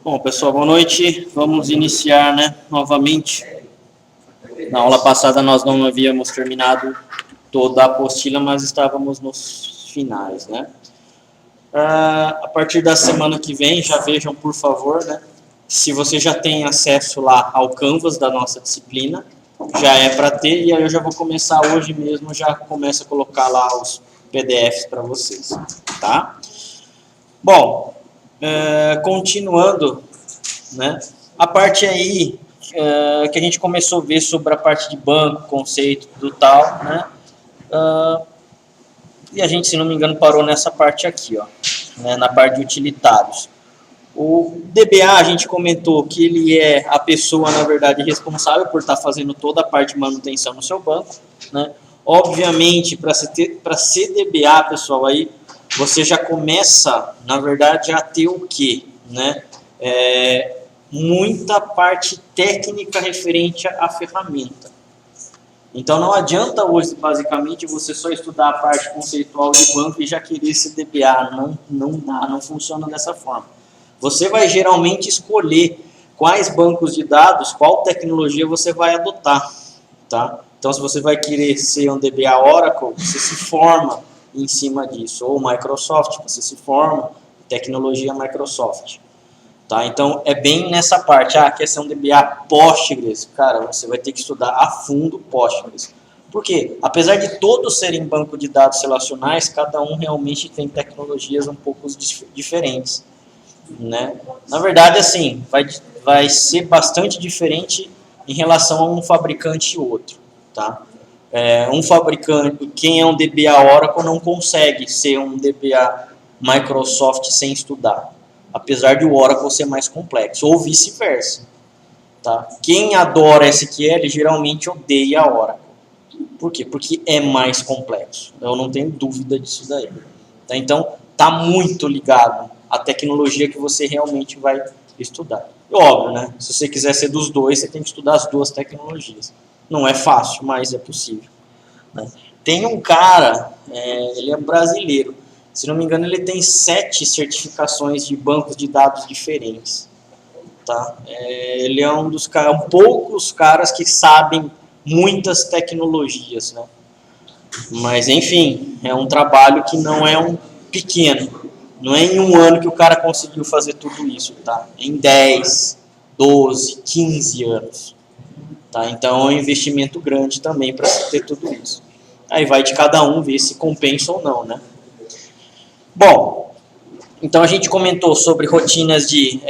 Bom, pessoal, boa noite. Vamos iniciar, né, novamente. Na aula passada nós não havíamos terminado toda a apostila, mas estávamos nos finais, né? A partir da semana que vem, já vejam, por favor, né, se você já tem acesso lá ao Canvas da nossa disciplina, já é para ter, e aí eu já vou começar hoje mesmo, já começo a colocar lá os PDFs para vocês, tá? Bom, continuando, né, a parte aí que a gente começou a ver sobre a parte de banco, conceito do tal, né, e a gente, se não me engano, parou nessa parte aqui, ó, né, na parte de utilitários. O DBA, a gente comentou que ele é a pessoa, na verdade, responsável por estar fazendo toda a parte de manutenção no seu banco, né? Obviamente, para ser DBA, pessoal, aí você já começa, na verdade, a ter o quê? Né? Muita parte técnica referente à ferramenta. Então, não adianta hoje, basicamente, você só estudar a parte conceitual de banco e já querer ser DBA. Não dá, não funciona dessa forma. Você vai geralmente escolher quais bancos de dados, qual tecnologia você vai adotar, tá? Então, se você vai querer ser um DBA Oracle, você se forma em cima disso. Ou Microsoft, você se forma em tecnologia Microsoft. Tá? Então, é bem nessa parte. Quer ser um DBA Postgres? Cara, você vai ter que estudar a fundo Postgres. Por quê? Apesar de todos serem banco de dados relacionais, cada um realmente tem tecnologias um pouco diferentes. Né? Na verdade, assim, vai ser bastante diferente em relação a um fabricante e outro. Tá? Um fabricante, quem é um DBA Oracle não consegue ser um DBA Microsoft sem estudar, apesar de o Oracle ser mais complexo, ou vice-versa. Tá? Quem adora SQL geralmente odeia a Oracle. Por quê? Porque é mais complexo. Eu não tenho dúvida disso daí. Tá? Então, está muito ligado à tecnologia que você realmente vai estudar. E óbvio, né? Se você quiser ser dos dois, você tem que estudar as duas tecnologias. Não é fácil, mas é possível. Né? Tem um cara, ele é brasileiro. Se não me engano, ele tem 7 certificações de bancos de dados diferentes. Tá? Ele é um dos poucos caras que sabem muitas tecnologias. Né? Mas, enfim, é um trabalho que não é um pequeno. Não é em um ano que o cara conseguiu fazer tudo isso. Tá? Em 10, 12, 15 anos. Tá? Então, é um investimento grande também para se ter tudo isso. Aí vai de cada um ver se compensa ou não, né? Bom, então a gente comentou sobre rotinas de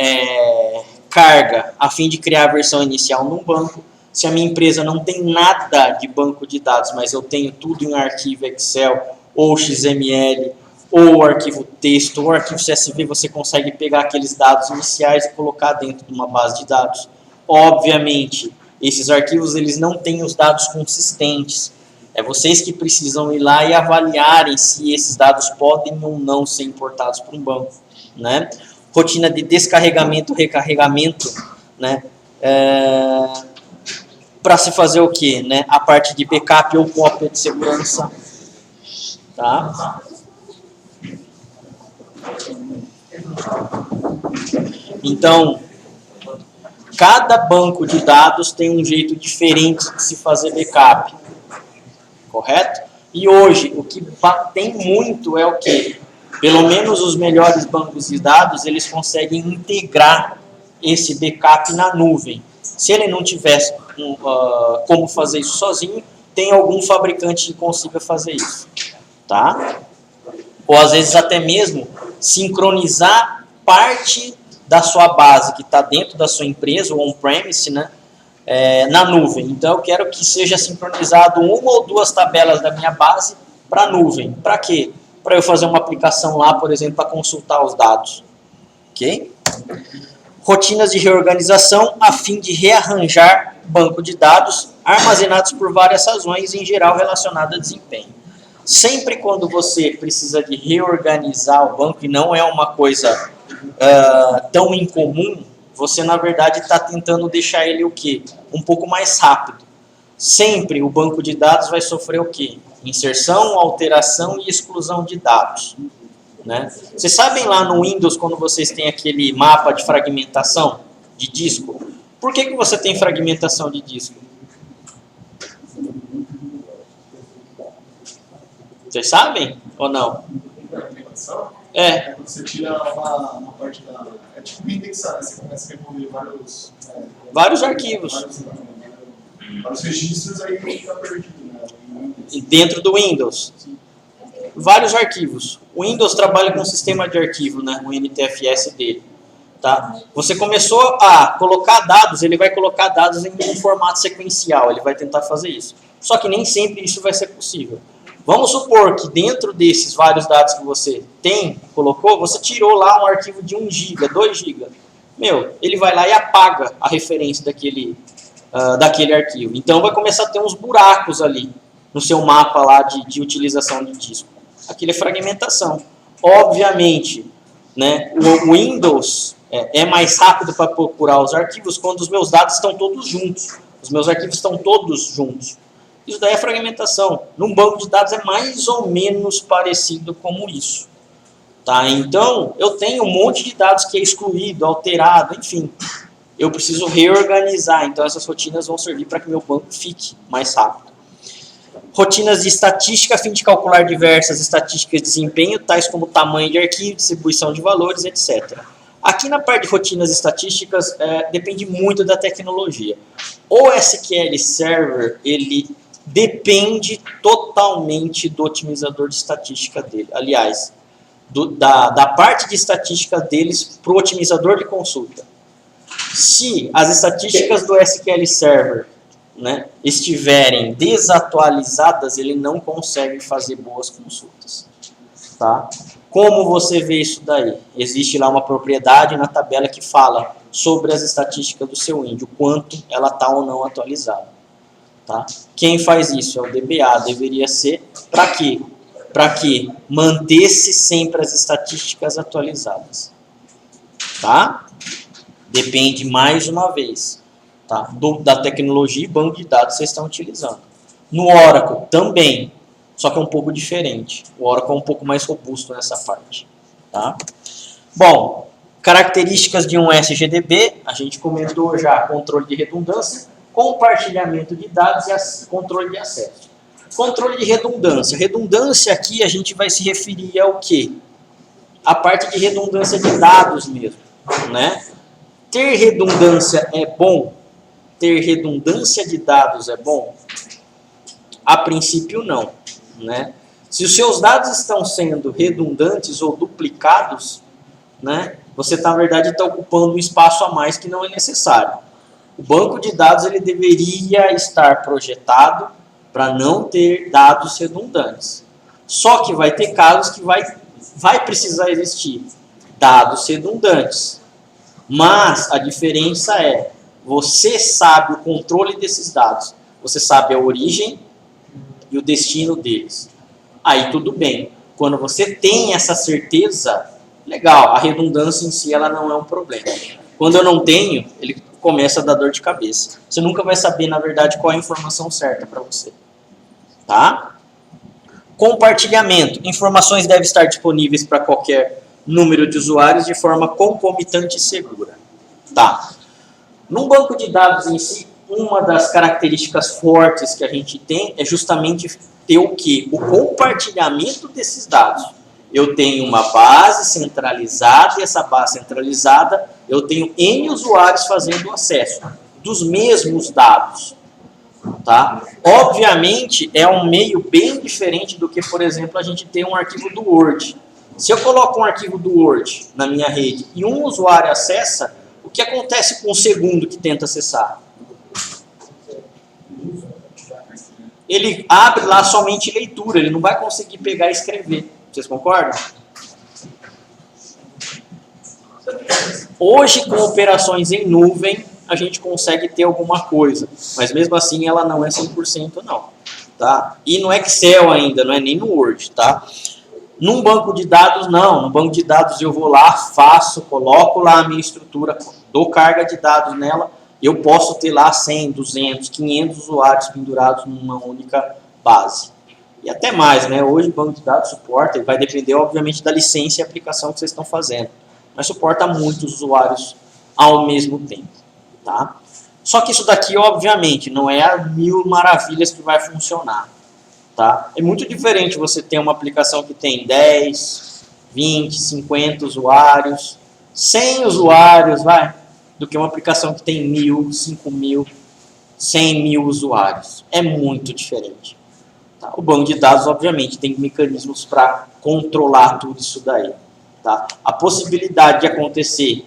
carga a fim de criar a versão inicial num banco. Se a minha empresa não tem nada de banco de dados, mas eu tenho tudo em arquivo Excel, ou XML, ou arquivo texto, ou arquivo CSV, você consegue pegar aqueles dados iniciais e colocar dentro de uma base de dados. Obviamente, esses arquivos eles não têm os dados consistentes. É vocês que precisam ir lá e avaliarem se esses dados podem ou não ser importados para um banco. Né? Rotina de descarregamento, recarregamento, né? Para se fazer o quê? Né? A parte de backup ou cópia de segurança. Tá? Então, cada banco de dados tem um jeito diferente de se fazer backup. Correto? E hoje, o que tem muito é o quê? Pelo menos os melhores bancos de dados, eles conseguem integrar esse backup na nuvem. Se ele não tivesse como fazer isso sozinho, tem algum fabricante que consiga fazer isso. Tá? Ou às vezes até mesmo sincronizar parte da sua base que está dentro da sua empresa, ou on-premise, né? Na nuvem. Então, eu quero que seja sincronizado uma ou duas tabelas da minha base para a nuvem. Para quê? Para eu fazer uma aplicação lá, por exemplo, para consultar os dados. Ok? Rotinas de reorganização a fim de rearranjar banco de dados armazenados por várias razões, em geral relacionadas a desempenho. Sempre quando você precisa de reorganizar o banco, e não é uma coisa tão incomum, você na verdade está tentando deixar ele o quê? Um pouco mais rápido. Sempre o banco de dados vai sofrer o quê? Inserção, alteração e exclusão de dados. Né? Vocês sabem lá no Windows, quando vocês têm aquele mapa de fragmentação de disco? Por que você tem fragmentação de disco? Vocês sabem ou não? Fragmentação? É. Você tira uma parte da... É tipo indexar, né? Você começa a remover vários arquivos. Vários registros, aí fica perdido, né? Dentro do Windows. Sim. Vários arquivos. O Windows trabalha com um sistema de arquivo, né? O NTFS dele. Tá? Você começou a colocar dados, ele vai colocar dados em um formato sequencial, ele vai tentar fazer isso. Só que nem sempre isso vai ser possível. Vamos supor que dentro desses vários dados que você colocou, você tirou lá um arquivo de 1 GB, 2 GB. Ele vai lá e apaga a referência daquele arquivo. Então vai começar a ter uns buracos ali no seu mapa lá de utilização de disco. Aquilo é fragmentação. Obviamente, né, o Windows é mais rápido para procurar os arquivos quando os meus dados estão todos juntos. Os meus arquivos estão todos juntos. Isso daí é fragmentação. Num banco de dados é mais ou menos parecido como isso. Tá? Então, eu tenho um monte de dados que é excluído, alterado, enfim. Eu preciso reorganizar. Então, essas rotinas vão servir para que meu banco fique mais rápido. Rotinas de estatística a fim de calcular diversas estatísticas de desempenho, tais como tamanho de arquivo, distribuição de valores, etc. Aqui na parte de rotinas estatísticas, depende muito da tecnologia. O SQL Server, ele depende totalmente do otimizador de estatística dele. Aliás, da parte de estatística deles para o otimizador de consulta. Se as estatísticas do SQL Server, né, estiverem desatualizadas, ele não consegue fazer boas consultas. Tá? Como você vê isso daí? Existe lá uma propriedade na tabela que fala sobre as estatísticas do seu índio, quanto ela está ou não atualizada. Tá? Quem faz isso? É o DBA. Deveria ser para quê? Para que mantesse sempre as estatísticas atualizadas. Tá? Depende mais uma vez, tá, da tecnologia e banco de dados que vocês estão utilizando. No Oracle também, só que é um pouco diferente. O Oracle é um pouco mais robusto nessa parte. Tá? Bom, características de um SGDB, a gente comentou já: controle de redundância, compartilhamento de dados e controle de acesso. Controle de redundância. Redundância aqui a gente vai se referir ao quê? A parte de redundância de dados mesmo, né? Ter redundância é bom? Ter redundância de dados é bom? A princípio não, né? Se os seus dados estão sendo redundantes ou duplicados, né, você na verdade está ocupando um espaço a mais que não é necessário. O banco de dados ele deveria estar projetado para não ter dados redundantes. Só que vai ter casos que vai precisar existir dados redundantes. Mas a diferença é, você sabe o controle desses dados, você sabe a origem e o destino deles. Aí tudo bem. Quando você tem essa certeza, legal, a redundância em si ela não é um problema. Quando eu não tenho, ele começa a dar dor de cabeça. Você nunca vai saber, na verdade, qual é a informação certa para você. Tá? Compartilhamento. Informações devem estar disponíveis para qualquer número de usuários de forma concomitante e segura. Tá. Num banco de dados em si, uma das características fortes que a gente tem é justamente ter o quê? O compartilhamento desses dados. Eu tenho uma base centralizada e essa base centralizada eu tenho N usuários fazendo acesso dos mesmos dados. Tá? Obviamente é um meio bem diferente do que, por exemplo, a gente tem um arquivo do Word. Se eu coloco um arquivo do Word na minha rede e um usuário acessa, o que acontece com o segundo que tenta acessar? Ele abre lá somente leitura, ele não vai conseguir pegar e escrever. Vocês concordam? Hoje, com operações em nuvem, a gente consegue ter alguma coisa, mas mesmo assim ela não é 100% não. tá? E no Excel ainda, não é nem no Word, tá? Num banco de dados, não. No banco de dados eu vou lá, faço, coloco lá a minha estrutura, dou carga de dados nela, eu posso ter lá 100, 200, 500 usuários pendurados numa única base. E até mais, né? Hoje o banco de dados suporta, e vai depender, obviamente, da licença e aplicação que vocês estão fazendo. Mas suporta muitos usuários ao mesmo tempo, tá? Só que isso daqui, obviamente, não é a mil maravilhas que vai funcionar. Tá? É muito diferente você ter uma aplicação que tem 10, 20, 50 usuários, 100 usuários, do que uma aplicação que tem 1.000, 5.000, 100.000 usuários. É muito diferente. Tá? O banco de dados, obviamente, tem mecanismos para controlar tudo isso daí. Tá? A possibilidade de acontecer,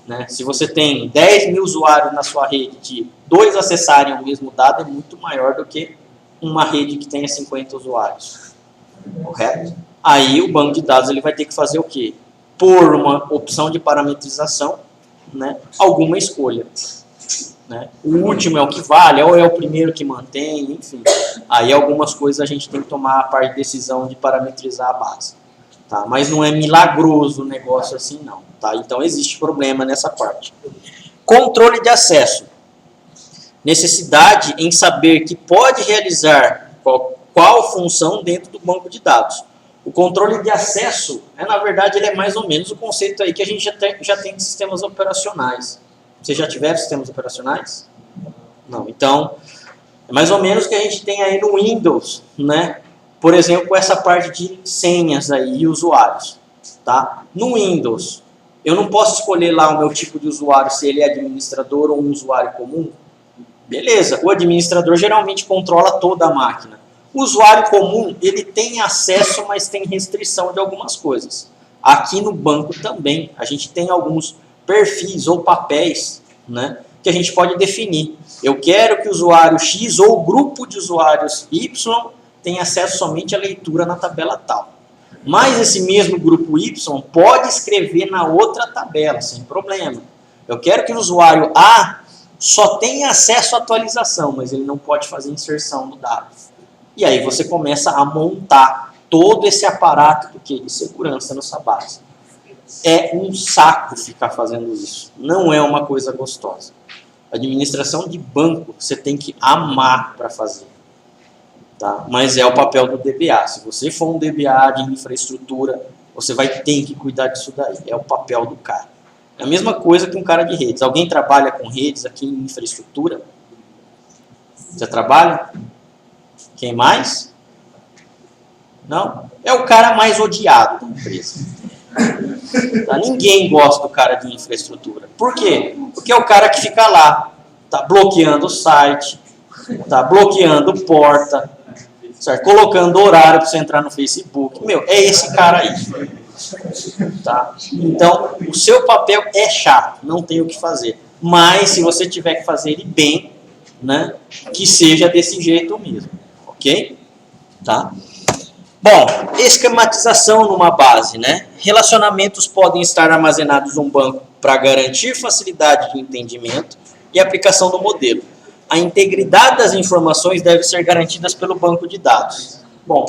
né, se você tem 10.000 usuários na sua rede, de 2 acessarem o mesmo dado, é muito maior do que uma rede que tenha 50 usuários, correto? Aí o banco de dados ele vai ter que fazer o quê? Por uma opção de parametrização, né, alguma escolha. Né? O último é o que vale, ou é o primeiro que mantém, enfim. Aí algumas coisas a gente tem que tomar a parte de decisão de parametrizar a base. Tá? Mas não é milagroso o negócio assim não. Tá? Então existe problema nessa parte. Controle de acesso. Necessidade em saber que pode realizar qual função dentro do banco de dados. O controle de acesso, na verdade, ele é mais ou menos o conceito aí que a gente já tem de sistemas operacionais. Vocês já tiveram sistemas operacionais? Não. Então, é mais ou menos o que a gente tem aí no Windows, né? Por exemplo, essa parte de senhas aí e usuários. Tá? No Windows, eu não posso escolher lá o meu tipo de usuário, se ele é administrador ou um usuário comum. Beleza, o administrador geralmente controla toda a máquina. O usuário comum, ele tem acesso, mas tem restrição de algumas coisas. Aqui no banco também, a gente tem alguns perfis ou papéis, né, que a gente pode definir. Eu quero que o usuário X ou o grupo de usuários Y tenha acesso somente à leitura na tabela tal. Mas esse mesmo grupo Y pode escrever na outra tabela, sem problema. Eu quero que o usuário A só tem acesso à atualização, mas ele não pode fazer inserção do dado. E aí você começa a montar todo esse aparato de segurança na sua base. É um saco ficar fazendo isso. Não é uma coisa gostosa. Administração de banco você tem que amar para fazer. Tá? Mas é o papel do DBA. Se você for um DBA de infraestrutura, você vai ter que cuidar disso daí. É o papel do cara. É a mesma coisa que um cara de redes. Alguém trabalha com redes aqui em infraestrutura? Você trabalha? Quem mais? Não? É o cara mais odiado da empresa. Tá? Ninguém gosta do cara de infraestrutura. Por quê? Porque é o cara que fica lá, tá bloqueando o site, tá bloqueando porta, certo? Colocando horário para você entrar no Facebook. Meu, é esse cara aí. Tá? Então, o seu papel é chato, não tem o que fazer. Mas, se você tiver que fazer ele bem, né, que seja desse jeito mesmo. Ok? Tá? Bom, esquematização numa base. Né? Relacionamentos podem estar armazenados num banco para garantir facilidade de entendimento e aplicação do modelo. A integridade das informações deve ser garantida pelo banco de dados. Bom,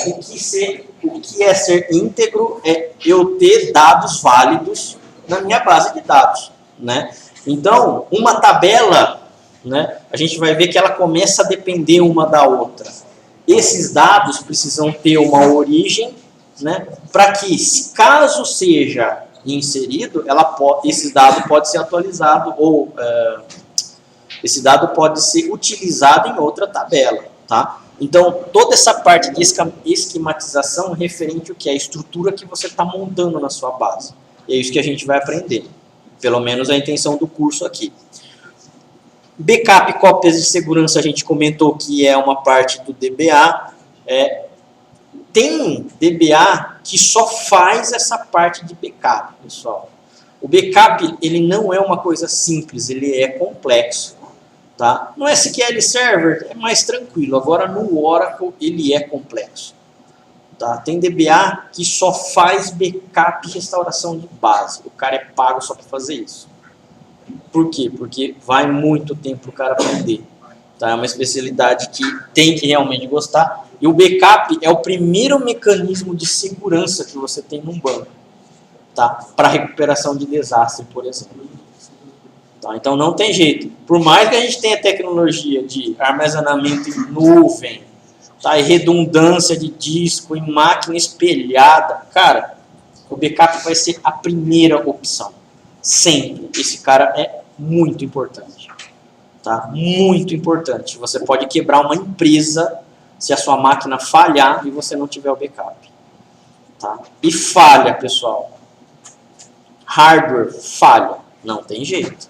o que é ser íntegro é eu ter dados válidos na minha base de dados. Né? Então, uma tabela, né, a gente vai ver que ela começa a depender uma da outra. Esses dados precisam ter uma origem, né, para que, se caso seja inserido, esse dado pode ser atualizado ou esse dado pode ser utilizado em outra tabela. Tá? Então, toda essa parte de esquematização é referente ao que é a estrutura que você está montando na sua base. É isso que a gente vai aprender. Pelo menos a intenção do curso aqui. Backup e cópias de segurança, a gente comentou que é uma parte do DBA. Tem DBA que só faz essa parte de backup, pessoal. O backup, ele não é uma coisa simples, ele é complexo. Tá? No SQL Server é mais tranquilo, agora no Oracle ele é complexo. Tá? Tem DBA que só faz backup e restauração de base. O cara é pago só para fazer isso. Por quê? Porque vai muito tempo para o cara aprender. Tá? É uma especialidade que tem que realmente gostar. E o backup é o primeiro mecanismo de segurança que você tem num banco, tá? Para recuperação de desastre, por exemplo. Tá? Então não tem jeito. Por mais que a gente tenha tecnologia de armazenamento em nuvem, tá? E redundância de disco em máquina espelhada, cara, o backup vai ser a primeira opção. Sempre. Esse cara é muito importante. Tá? Muito importante. Você pode quebrar uma empresa se a sua máquina falhar e você não tiver o backup. Tá? E falha, pessoal. Hardware falha. Não tem jeito.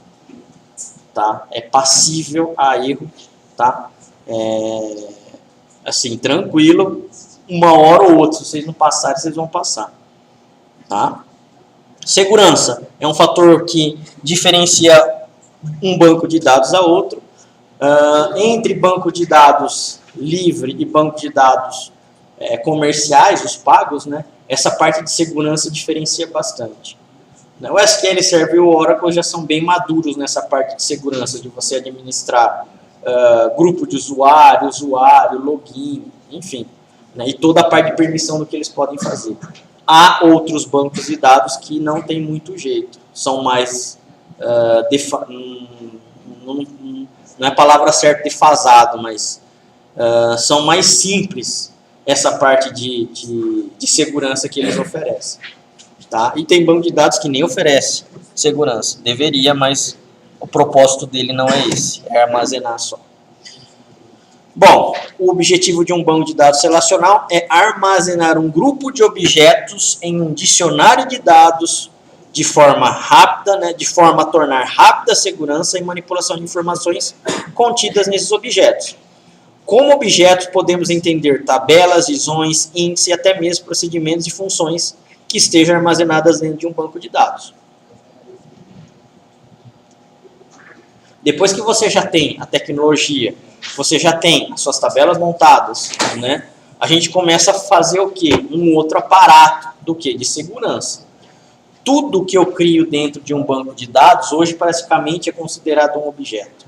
Tá? É passível a erro. Tá? Assim, tranquilo. Uma hora ou outra, se vocês não passarem, vocês vão passar. Tá? Segurança é um fator que diferencia um banco de dados a outro. Entre banco de dados livre e banco de dados comerciais, os pagos, né, essa parte de segurança diferencia bastante. O SQL Server e o Oracle já são bem maduros nessa parte de segurança, de você administrar grupo de usuário, login, enfim, né, e toda a parte de permissão do que eles podem fazer. Há outros bancos de dados que não tem muito jeito, são mais, não é a palavra certa defasado, mas são mais simples essa parte de segurança que eles oferecem. Tá? E tem banco de dados que nem oferece segurança, deveria, mas o propósito dele não é esse, é armazenar só. Bom, o objetivo de um banco de dados relacional é armazenar um grupo de objetos em um dicionário de dados de forma rápida, né, de forma a tornar rápida a segurança e manipulação de informações contidas nesses objetos. Como objetos, podemos entender tabelas, visões, índices e até mesmo procedimentos e funções que estejam armazenadas dentro de um banco de dados. Depois que você já tem a tecnologia, você já tem as suas tabelas montadas, né? A gente começa a fazer o quê? Um outro aparato do quê? De segurança. Tudo que eu crio dentro de um banco de dados, hoje praticamente é considerado um objeto.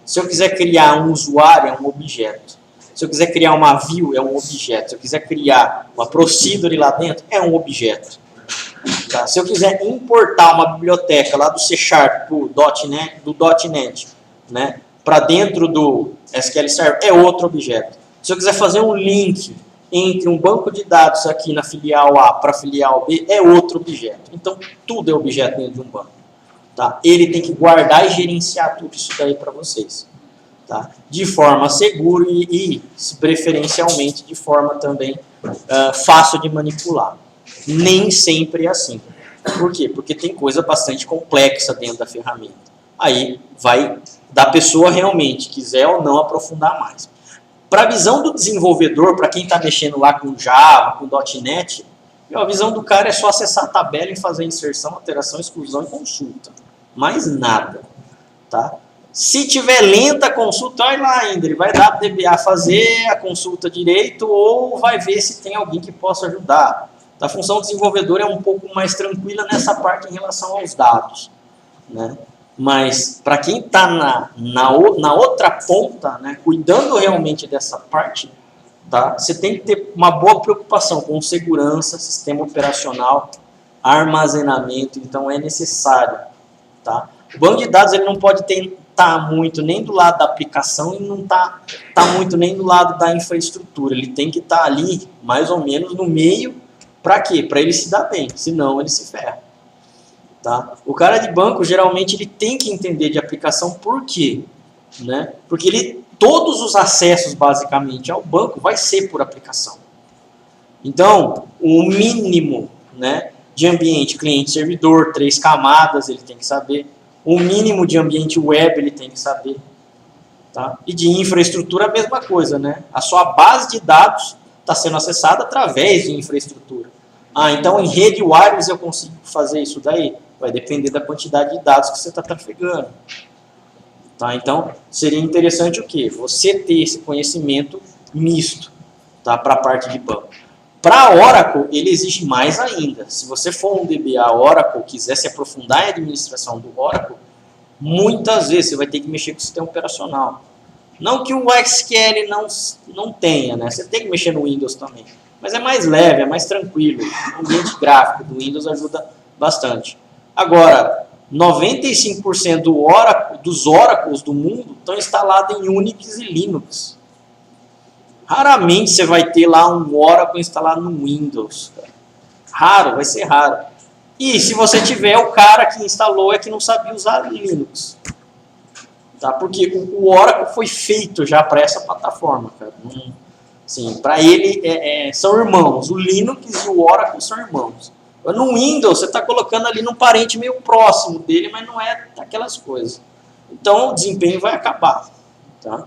Se eu quiser criar um usuário, é um objeto. Se eu quiser criar uma view, é um objeto. Se eu quiser criar uma procedure lá dentro, é um objeto. Tá? Se eu quiser importar uma biblioteca lá do C# do .NET, né, para dentro do SQL Server, é outro objeto. Se eu quiser fazer um link entre um banco de dados aqui na filial A para a filial B, é outro objeto. Então, tudo é objeto dentro de um banco. Tá? Ele tem que guardar e gerenciar tudo isso daí para vocês. Tá? De forma segura e, preferencialmente, de forma também fácil de manipular. Nem sempre é assim. Por quê? Porque tem coisa bastante complexa dentro da ferramenta. Aí vai da pessoa realmente quiser ou não aprofundar mais. Para a visão do desenvolvedor, para quem está mexendo lá com Java, com .NET, a visão do cara é só acessar a tabela e fazer inserção, alteração, exclusão e consulta. Mais nada. Tá? Se tiver lenta a consulta, olha lá ainda, ele vai dar para o DBA fazer a consulta direito ou vai ver se tem alguém que possa ajudar. A função do desenvolvedor é um pouco mais tranquila nessa parte em relação aos dados, né? Mas para quem está na outra ponta, né, cuidando realmente dessa parte, tá, você tem que ter uma boa preocupação com segurança, sistema operacional, armazenamento, então é necessário. Tá? O banco de dados ele não pode estar muito nem do lado da aplicação e não tá muito nem do lado da infraestrutura, ele tem que estar ali mais ou menos no meio. Para quê? Para ele se dar bem, senão ele se ferra. Tá? O cara de banco, geralmente, ele tem que entender de aplicação. Por quê? Né? Porque todos os acessos, basicamente, ao banco vai ser por aplicação. Então, o mínimo, né, de ambiente cliente-servidor, 3 camadas, ele tem que saber. O mínimo de ambiente web, ele tem que saber. Tá? E de infraestrutura, a mesma coisa. Né? A sua base de dados está sendo acessada através de infraestrutura. Então em rede wireless eu consigo fazer isso daí? Vai depender da quantidade de dados que você está trafegando. Tá? Então, seria interessante o quê? Você ter esse conhecimento misto, tá? Para a parte de banco. Para Oracle, ele exige mais ainda. Se você for um DBA Oracle, quiser se aprofundar em administração do Oracle, muitas vezes você vai ter que mexer com o sistema operacional. Não que o SQL não tenha, né? Você tem que mexer no Windows também. Mas é mais leve, é mais tranquilo. O ambiente gráfico do Windows ajuda bastante. Agora, 95% dos Oracles do mundo estão instalados em Unix e Linux. Raramente você vai ter lá um Oracle instalado no Windows. Cara. Raro, vai ser raro. E se você tiver, o cara que instalou é que não sabia usar Linux. Tá? Porque o Oracle foi feito já para essa plataforma. Cara. Sim, para ele são irmãos. O Linux e o Oracle são irmãos. No Windows, você está colocando ali num parente meio próximo dele, mas não é aquelas coisas. Então, o desempenho vai acabar. Tá?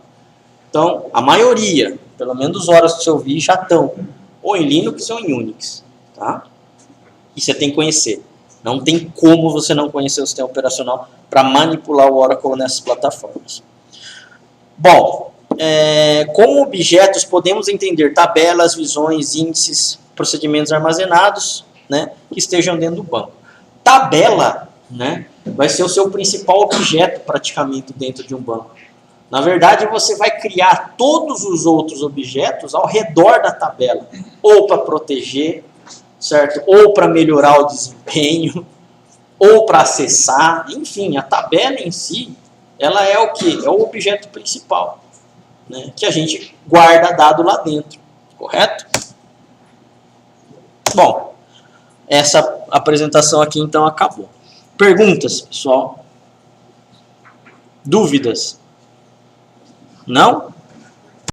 Então, a maioria, pelo menos os Oracles que eu vi, já estão ou em Linux ou em Unix. Tá? E você tem que conhecer. Não tem como você não conhecer o sistema operacional para manipular o Oracle nessas plataformas. Bom, como objetos podemos entender tabelas, visões, índices, procedimentos armazenados, né, que estejam dentro do banco. Tabela, né, vai ser o seu principal objeto praticamente dentro de um banco. Na verdade, você vai criar todos os outros objetos ao redor da tabela, ou para proteger, certo? Ou para melhorar o desempenho, ou para acessar, enfim, a tabela em si, ela é o quê? É o objeto principal, né, que a gente guarda dado lá dentro, correto? Bom, essa apresentação aqui então acabou. Perguntas, pessoal? Dúvidas? Não?